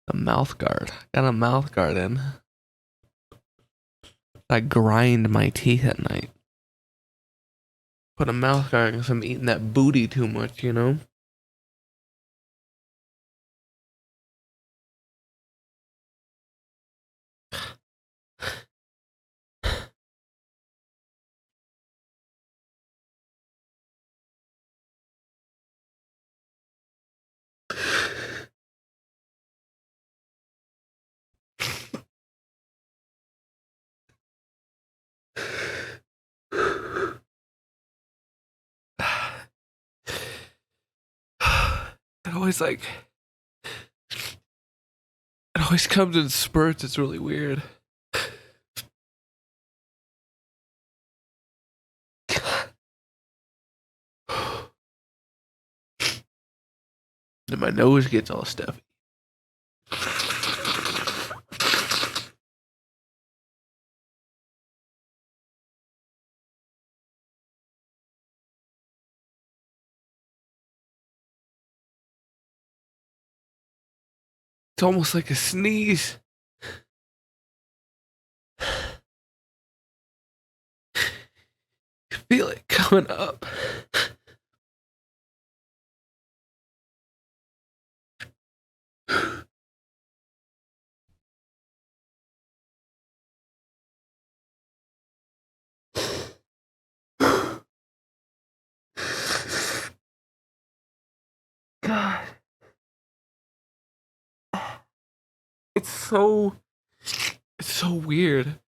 A mouth guard. Got a mouth guard in. I grind my teeth at night. Put a mouth guard because I'm eating that booty too much, you know? It always like it always comes in spurts. It's really weird. And my nose gets all stuffy. It's almost like a sneeze. You feel it coming up. God. It's so weird.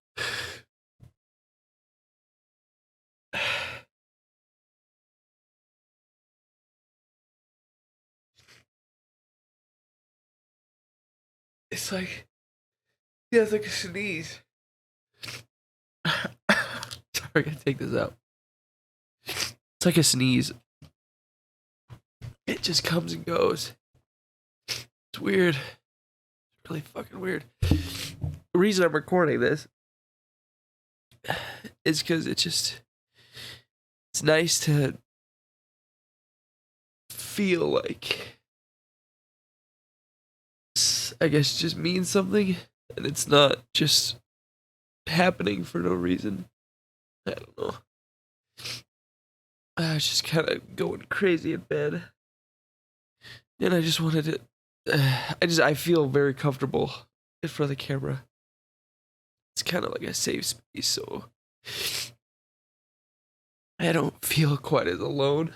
It's like, yeah, it's like a sneeze. Sorry, I gotta take this out. It's like a sneeze. It just comes and goes. It's weird. It's really fucking weird. The reason I'm recording this is because it's nice to feel like, I guess, just means something, and it's not just happening for no reason. I don't know. I was just kind of going crazy in bed, and I just wanted to. I feel very comfortable in front of the camera. It's kind of like a safe space, so I don't feel quite as alone.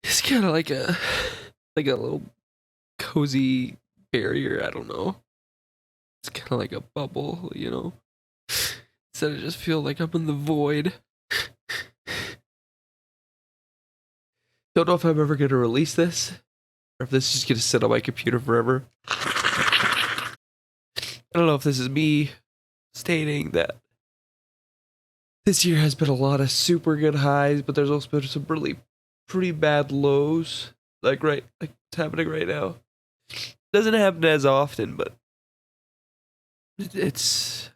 It's kind of like a little cozy barrier. I don't know. It's kind of like a bubble, you know. Instead, I just feel like I'm in the void. Don't know if I'm ever gonna release this, or if this is just gonna sit on my computer forever. I don't know if this is me stating that this year has been a lot of super good highs, but there's also been some really pretty bad lows. Like it's happening right now. Doesn't happen as often, but it's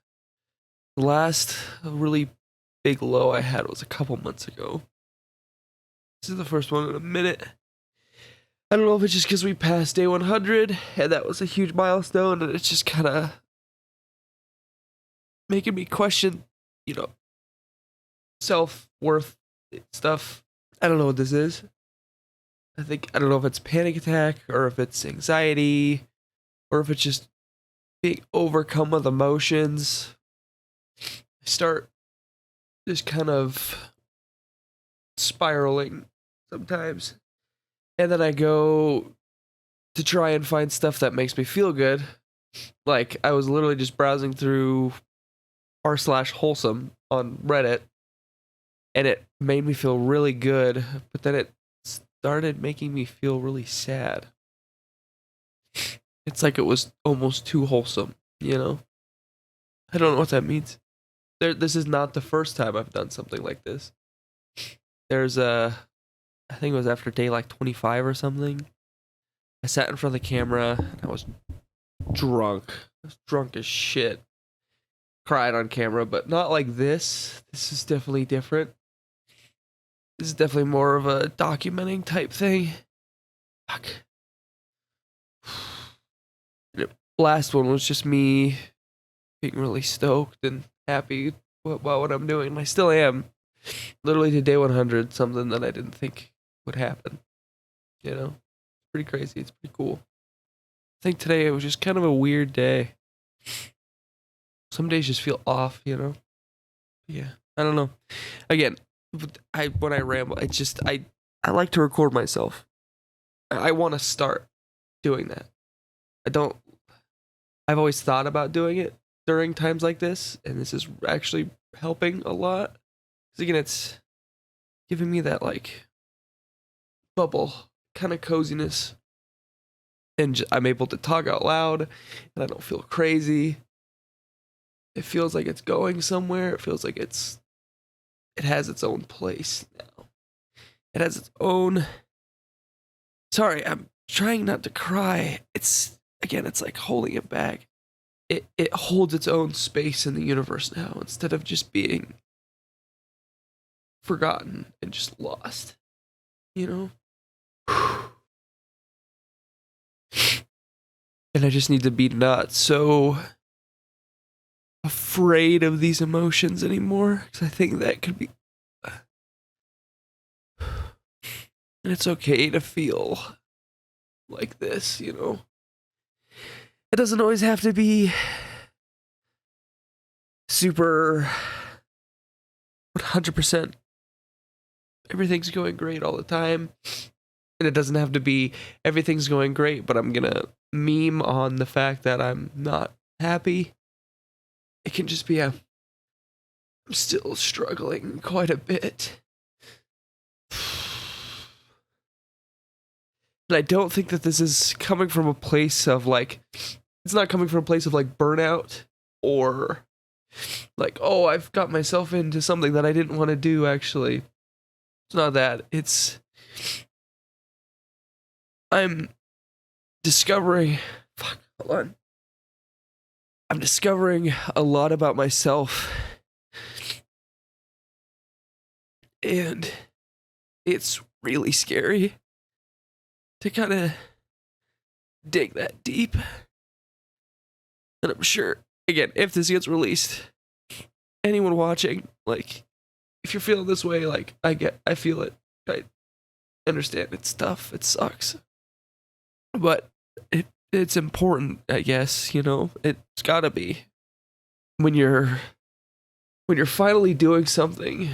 the last really big low I had was a couple months ago. This is the first one in a minute. I don't know if it's just because we passed day 100 and that was a huge milestone, and it's just kind of making me question, you know, self-worth stuff. I don't know what this is. I don't know if it's panic attack or if it's anxiety or if it's just being overcome with emotions. I start just kind of spiraling sometimes. And then I go to try and find stuff that makes me feel good. Like, I was literally just browsing through r/wholesome on Reddit, and it made me feel really good, but then it started making me feel really sad. It's like it was almost too wholesome, you know? I don't know what that means. This is not the first time I've done something like this. There's I think it was after day like 25 or something. I sat in front of the camera and I was drunk. I was drunk as shit. Cried on camera, but not like this. This is definitely different. This is definitely more of a documenting type thing. Fuck. And the last one was just me being really stoked and happy about what I'm doing. And I still am. Literally to day 100, something that I didn't think would happen. You know, it's pretty crazy. It's pretty cool. I think today it was just kind of a weird day. Some days just feel off, you know? Yeah. I don't know. Again, when I ramble, it's just I like to record myself. I want to start doing that. I've always thought about doing it during times like this, and this is actually helping a lot. Because again, it's giving me that like bubble kind of coziness, and I'm able to talk out loud, and I don't feel crazy. It feels like it's going somewhere. It feels like it has its own place now. It has its own. Sorry, I'm trying not to cry. It's like holding it back. It holds its own space in the universe now instead of just being forgotten and just lost. You know? And I just need to be not so afraid of these emotions anymore, because I think that could be. And it's okay to feel like this, you know? It doesn't always have to be super 100%. Everything's going great all the time. And it doesn't have to be everything's going great, but I'm gonna meme on the fact that I'm not happy. It can just be I'm still struggling quite a bit. And I don't think that this is coming from a place of like, it's not coming from a place of like burnout or like, oh, I've got myself into something that I didn't want to do, actually. It's not that. I'm discovering, hold on. I'm discovering a lot about myself. And it's really scary to kind of dig that deep. And I'm sure, again, if this gets released, anyone watching, like, if you're feeling this way, like, I feel it. I understand. It's tough. It sucks. But it's important, I guess, you know? It's gotta be. When you're finally doing something,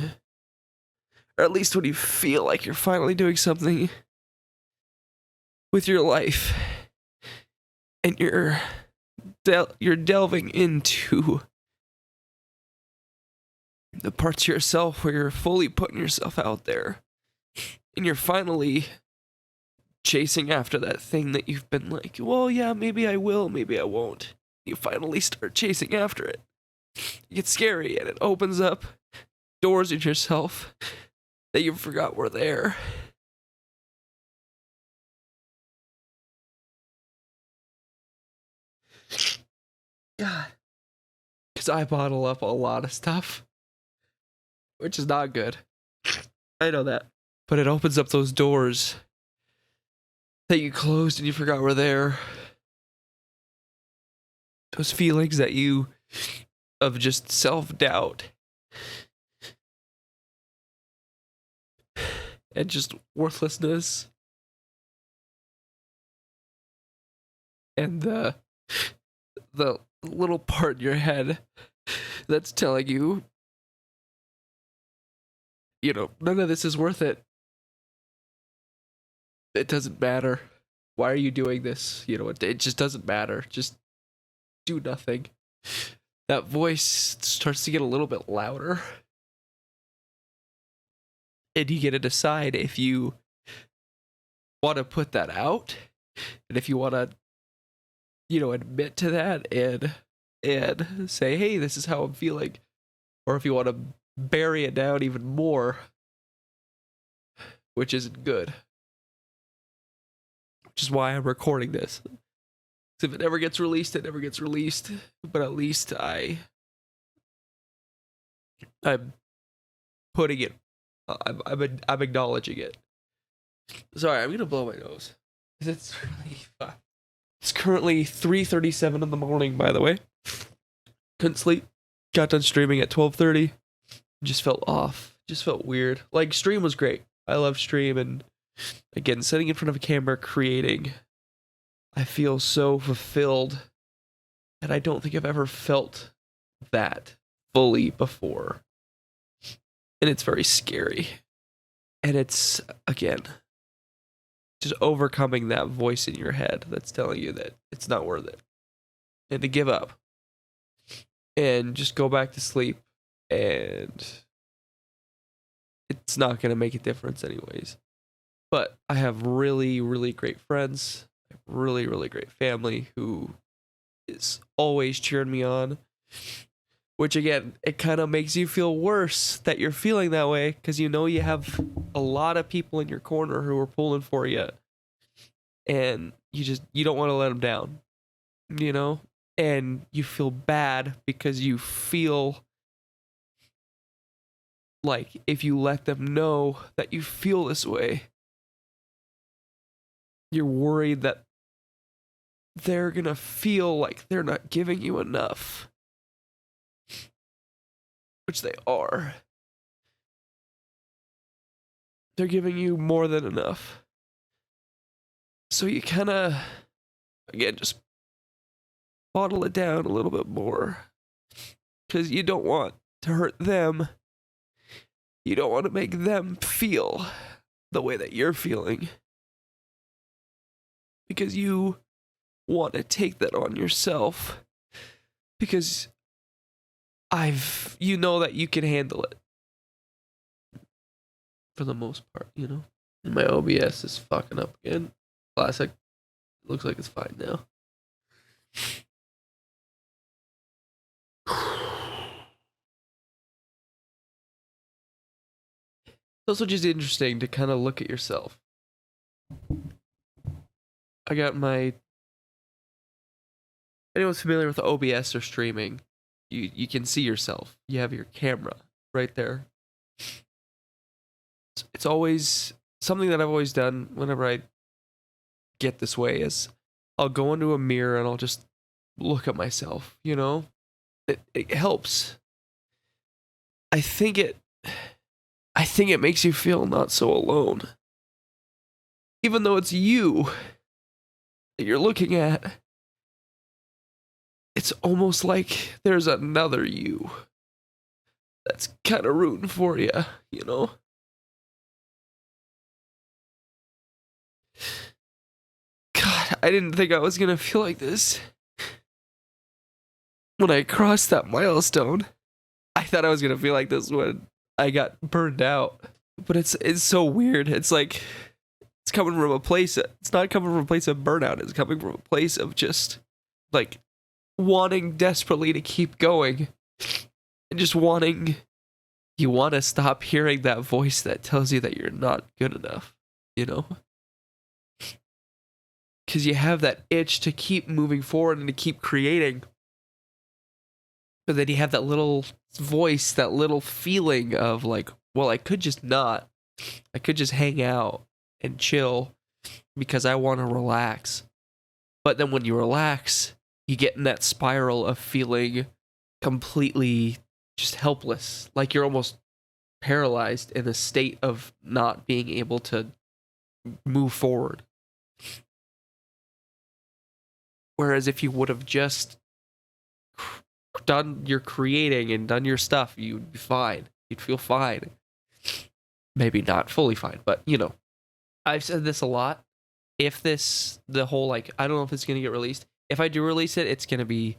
or at least when you feel like you're finally doing something with your life, and you're delving into the parts of yourself where you're fully putting yourself out there, and you're finally chasing after that thing that you've been like, well, yeah, maybe I will, maybe I won't. You finally start chasing after it. It gets scary, and it opens up doors in yourself that you forgot were there. God. Because I bottle up a lot of stuff, which is not good. I know that. But it opens up those doors that you closed and you forgot were there. Those feelings that you, of just self-doubt and just worthlessness. And the little part in your head that's telling you, you know, none of this is worth it. It doesn't matter. Why are you doing this? You know, it just doesn't matter. Just do nothing. That voice starts to get a little bit louder. And you get to decide if you want to put that out, and if you want to, you know, admit to that and say, hey, this is how I'm feeling. Or if you want to bury it down even more, which isn't good. Which is why I'm recording this. If it never gets released, it never gets released. But at least I'm putting it. I'm acknowledging it. Sorry, I'm gonna blow my nose. It's really fun. It's currently 3:37 in the morning, by the way. Couldn't sleep. Got done streaming at 12:30. Just felt off. Just felt weird. Like, stream was great. I love stream, and again, sitting in front of a camera creating, I feel so fulfilled, and I don't think I've ever felt that fully before. And it's very scary. And it's, again, just overcoming that voice in your head that's telling you that it's not worth it. And to give up. And just go back to sleep. And it's not going to make a difference anyways. But I have really, really great friends. Really, really great family who is always cheering me on. Which, again, it kind of makes you feel worse that you're feeling that way, because you know you have a lot of people in your corner who are pulling for you. And you don't want to let them down, you know? And you feel bad because you feel like if you let them know that you feel this way, you're worried that they're gonna feel like they're not giving you enough. Which they are. They're giving you more than enough. So you kind of, again, just bottle it down a little bit more. Because you don't want to hurt them. You don't want to make them feel the way that you're feeling. Because you want to take that on yourself. Because you know that you can handle it. For the most part, you know. And my OBS is fucking up again. Classic. Looks like it's fine now. It's also just interesting to kind of look at yourself. I got my... Anyone's familiar with OBS or streaming, you can see yourself. You have your camera right there. It's always something that I've always done whenever I get this way is I'll go into a mirror and I'll just look at myself, you know? It helps. I think it makes you feel not so alone. Even though it's you that you're looking at, it's almost like there's another you that's kind of rooting for you, you know? God, I didn't think I was gonna feel like this. When I crossed that milestone, I thought I was gonna feel like this when I got burned out. But it's so weird. It's like it's coming from a place. It's not coming from a place of burnout. It's coming from a place of just like wanting desperately to keep going, and just wanting. You want to stop hearing that voice that tells you that you're not good enough. You know. Because you have that itch to keep moving forward and to keep creating. But then you have that little voice, that little feeling of like, well, I could just not. I could just hang out and chill because I want to relax. But then when you relax, you get in that spiral of feeling completely just helpless. Like you're almost paralyzed in a state of not being able to move forward. Whereas if you would have just done your creating and done your stuff, you'd be fine. You'd feel fine. Maybe not fully fine, but you know. I've said this a lot. If the whole like, I don't know if it's going to get released. If I do release it, it's going to be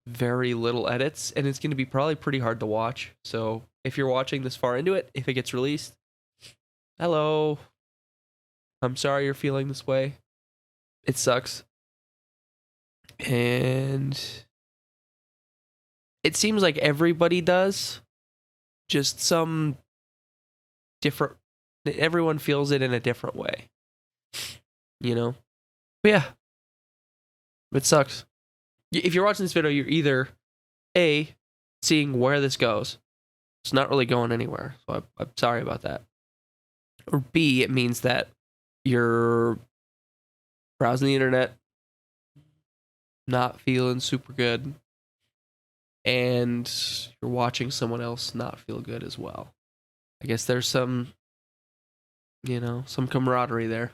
very little edits, and it's going to be probably pretty hard to watch. So if you're watching this far into it, if it gets released, hello. I'm sorry you're feeling this way. It sucks. And it seems like everybody does. Just some different... Everyone feels it in a different way. You know? But yeah. It sucks. If you're watching this video, you're either A, seeing where this goes. It's not really going anywhere. So I'm sorry about that. Or B, it means that you're browsing the internet, not feeling super good, and you're watching someone else not feel good as well. I guess there's some, some camaraderie there.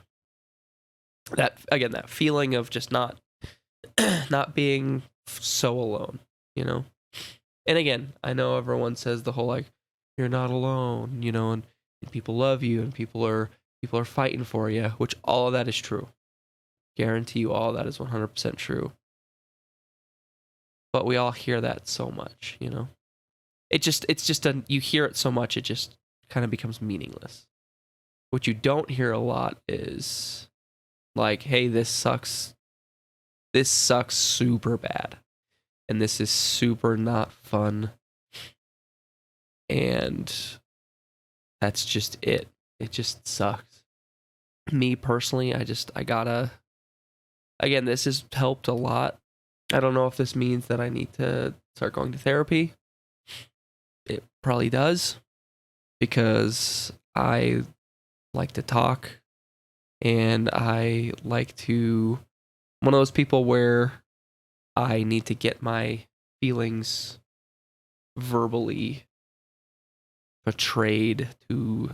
That, again, that feeling of just not not being so alone, you know? And again, I know everyone says the whole like you're not alone, and people love you and people are fighting for you, which all of that is true. Guarantee you all of that is 100% true. But we all hear that so much, it's just you hear it so much, it just kind of becomes meaningless. What you don't hear a lot is like, hey, this sucks super bad, and this is super not fun, and that's just it just sucks. Me personally, I gotta, again, this has helped a lot. I don't know if this means that I need to start going to therapy. It probably does, because I like to talk, and I'm one of those people where I need to get my feelings verbally portrayed to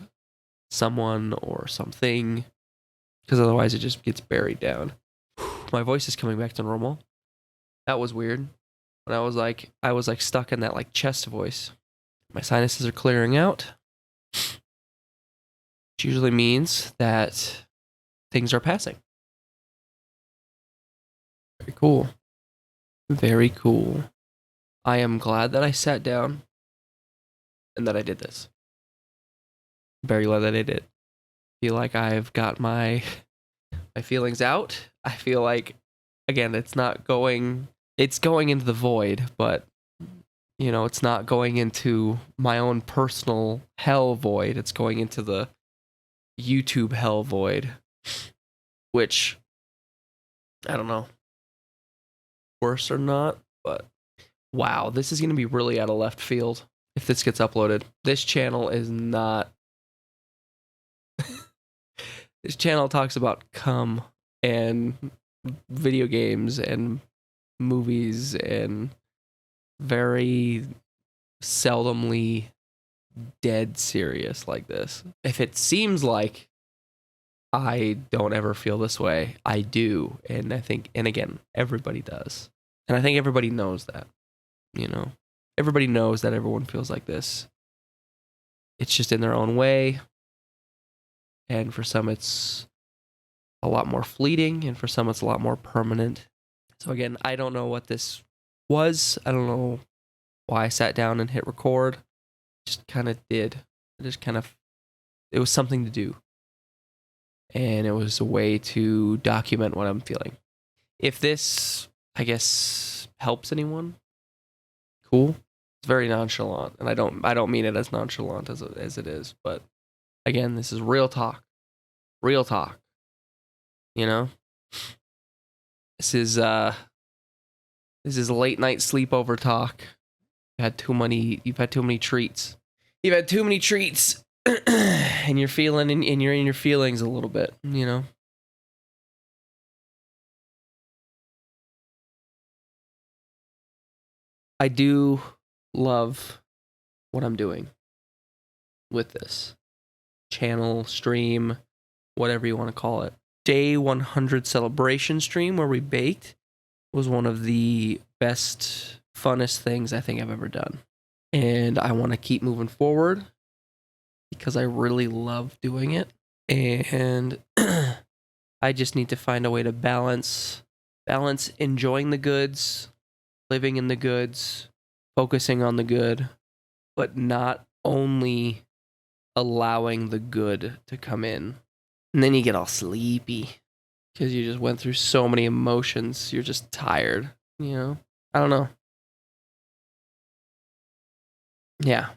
someone or something, because otherwise it just gets buried down. My voice is coming back to normal. That was weird. When I was like stuck in that like chest voice. My sinuses are clearing out, which usually means that things are passing. Very cool. Very cool. I am glad that I sat down and that I did this. Very glad that I did. Feel like I've got my feelings out. I feel like, again, it's going into the void, but it's not going into my own personal hell void. It's going into the YouTube hell void, which I don't know, worse or not, but wow, this is going to be really out of left field if this gets uploaded. This channel is not. This channel talks about cum and video games and movies and very seldomly dead serious like this. If it seems like I don't ever feel this way, I do. And I think, and again, everybody does. And I think everybody knows that, everybody knows that everyone feels like this. It's just in their own way. And for some, it's a lot more fleeting. And for some, it's a lot more permanent. So again, I don't know what this was. I don't know why I sat down and hit record. Just kind of did. It was something to do. And it was a way to document what I'm feeling. If this, I guess, helps anyone, cool. It's very nonchalant, and I don't mean it as nonchalant as it is, but again, this is real talk. Real talk. This is late night sleepover talk. You've had too many treats. You've had too many treats. And you're and you're in your feelings a little bit, I do love what I'm doing with this channel, stream, whatever you want to call it. Day 100 celebration stream where we baked was one of the best, funnest things I think I've ever done. And I want to keep moving forward because I really love doing it. And I just need to find a way to balance enjoying the goods, living in the goods, focusing on the good, but not only allowing the good to come in. And then you get all sleepy because you just went through so many emotions. You're just tired, I don't know. Yeah.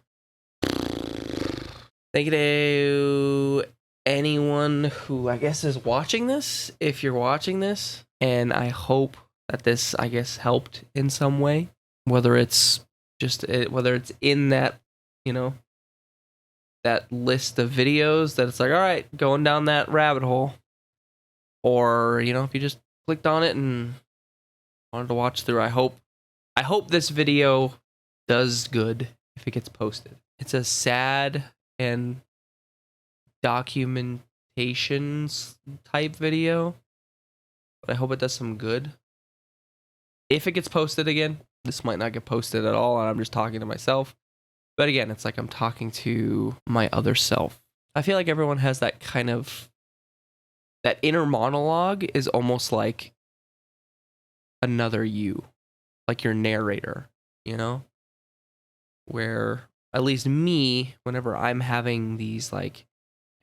Thank you to anyone who I guess is watching this, if you're watching this, and I hope that this, I guess, helped in some way, whether it's in that, that list of videos that it's like, all right, going down that rabbit hole, or, if you just clicked on it and Wanted to watch through. I hope this video does good if it gets posted. It's a sad and documentations type video, but I hope it does some good. If it gets posted again, this might not get posted at all, and I'm just talking to myself. But again, it's like I'm talking to my other self. I feel like everyone has that kind of, that inner monologue is almost like another you, like your narrator, you know? Where, at least me, whenever I'm having these, like,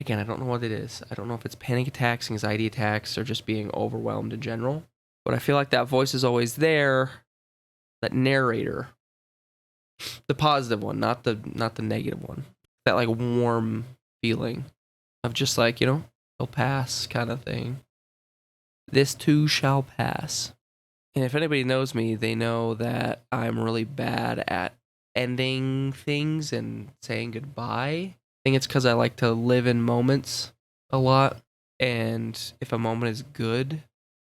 again, I don't know what it is. I don't know if it's panic attacks, anxiety attacks, or just being overwhelmed in general. But I feel like that voice is always there, that narrator. The positive one, not the negative one. That like warm feeling of just like, you know, it'll pass kind of thing. This too shall pass. And if anybody knows me, they know that I'm really bad at ending things and saying goodbye. I think it's because I like to live in moments a lot. And if a moment is good,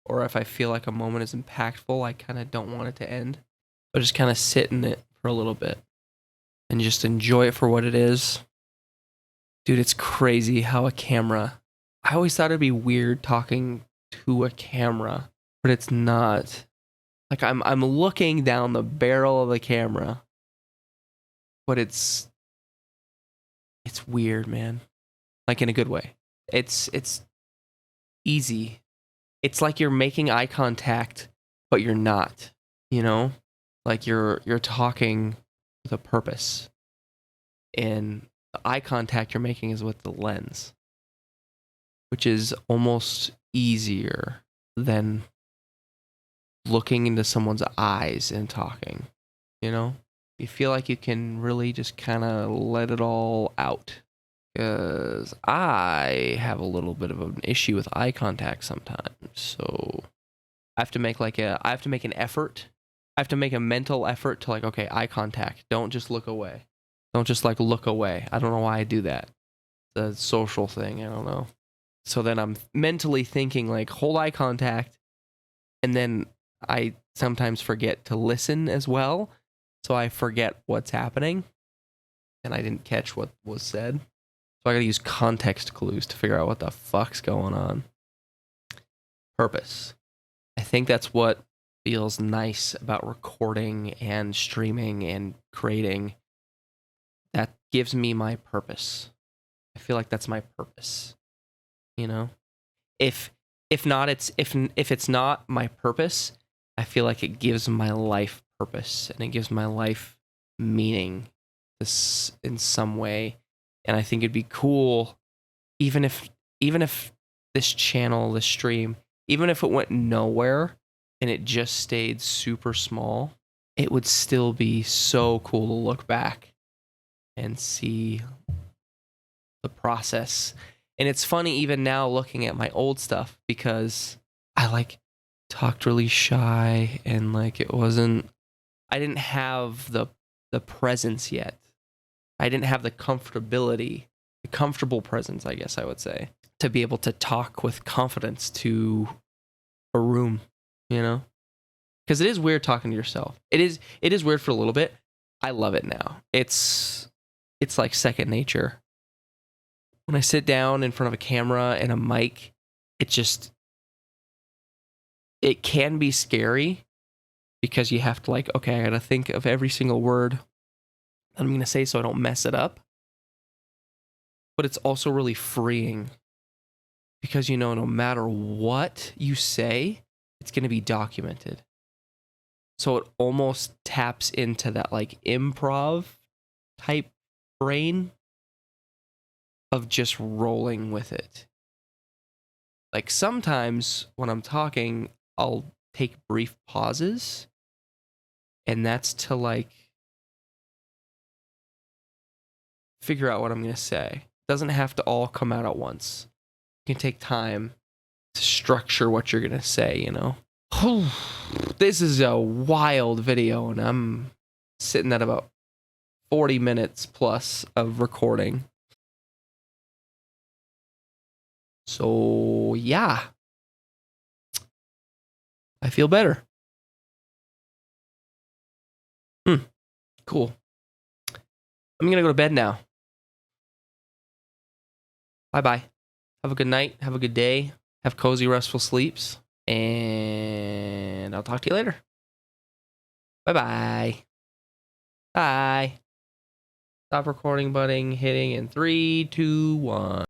or if I feel like a moment is impactful, I kind of don't want it to end. But just kind of sit in it for a little bit and just enjoy it for what it is. Dude, it's crazy how a camera... I always thought it'd be weird talking to a camera, but it's not. Like, I'm looking down the barrel of the camera, but it's weird, man. Like, in a good way. It's easy. It's like you're making eye contact, but you're not, you know? Like you're talking with a purpose. And the eye contact you're making is with the lens, which is almost easier than looking into someone's eyes and talking, you know? You feel like you can really just kind of let it all out. Because I have a little bit of an issue with eye contact sometimes. So I have to make an effort. I have to make a mental effort to like, okay, eye contact. Don't just look away. Don't just like look away. I don't know why I do that. It's a social thing. I don't know. So then I'm mentally thinking like, hold eye contact. And then I sometimes forget to listen as well. So I forget what's happening. And I didn't catch what was said. So I gotta use context clues to figure out what the fuck's going on. Purpose. I think that's what feels nice about recording and streaming and creating. That gives me my purpose. I feel like that's my purpose. You know? If it's not my purpose, I feel like it gives my life purpose and it gives my life meaning this in some way. And I think it'd be cool, even if this channel, this stream, even if it went nowhere and it just stayed super small, it would still be so cool to look back and see the process. And it's funny even now looking at my old stuff because I like talked really shy and like I didn't have the presence yet. I didn't have the comfortable presence, I guess I would say, to be able to talk with confidence to a room, you know? Because it is weird talking to yourself. It is weird for a little bit. I love it now. It's like second nature. When I sit down in front of a camera and a mic, it can be scary because you have to like, okay, I gotta think of every single word I'm going to say so I don't mess it up. But it's also really freeing because, you know, no matter what you say, it's going to be documented. So it almost taps into that like improv type brain of just rolling with it. Like sometimes when I'm talking, I'll take brief pauses, and that's to like figure out what I'm going to say. It doesn't have to all come out at once. You can take time to structure what you're going to say, you know? This is a wild video, and I'm sitting at about 40 minutes plus of recording. So, yeah. I feel better. Cool. I'm going to go to bed now. Bye-bye. Have a good night. Have a good day. Have cozy, restful sleeps. And I'll talk to you later. Bye-bye. Bye. Stop recording button hitting in 3, 2, 1.